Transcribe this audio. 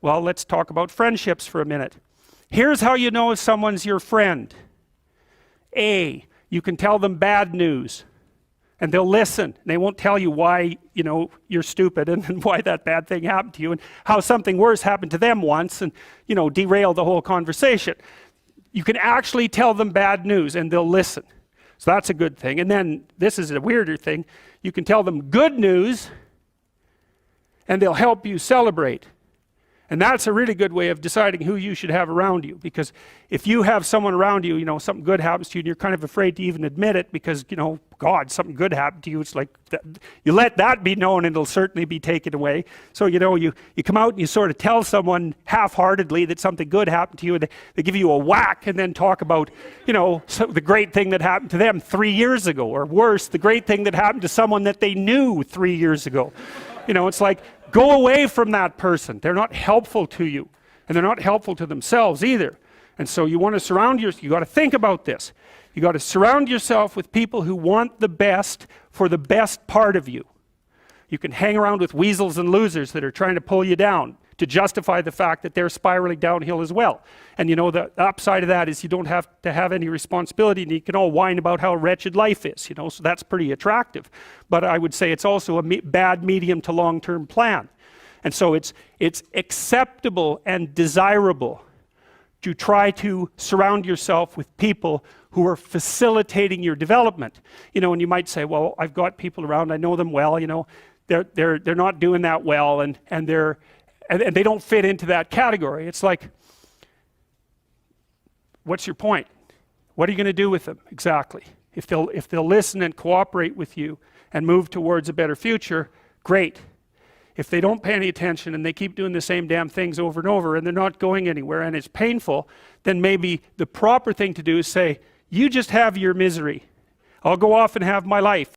Well, let's talk about friendships for a minute. Here's how you know if someone's your friend. A, you can tell them bad news and they'll listen. They won't tell you why, you're stupid and why that bad thing happened to you and how something worse happened to them once and, derail the whole conversation. You can actually tell them bad news and they'll listen. So that's a good thing. And then this is a weirder thing. You can tell them good news and they'll help you celebrate. And that's a really good way of deciding who you should have around you, because if you have someone around you, something good happens to you and you're kind of afraid to even admit it because, God, something good happened to you. It's like, you let that be known and it'll certainly be taken away. So, you come out and you sort of tell someone half-heartedly that something good happened to you and they give you a whack and then talk about, the great thing that happened to them 3 years ago, or worse, the great thing that happened to someone that they knew 3 years ago. It's like, go away from that person. They're not helpful to you, and they're not helpful to themselves either. And so you want to surround yourself, you got to think about this. You got to surround yourself with people who want the best for the best part of you. You can hang around with weasels and losers that are trying to pull you down to justify the fact that they're spiraling downhill as well. And the upside of that is you don't have to have any responsibility and you can all whine about how wretched life is, so that's pretty attractive. But I would say it's also a bad medium to long-term plan. And so it's acceptable and desirable to try to surround yourself with people who are facilitating your development. And you might say, well, I've got people around, I know them well, they're not doing that well and they don't fit into that category. It's like, what's your point? What are you going to do with them exactly? If they'll listen and cooperate with you and move towards a better future, great. If they don't pay any attention and they keep doing the same damn things over and over and they're not going anywhere and it's painful, then maybe the proper thing to do is say, you just have your misery. I'll go off and have my life.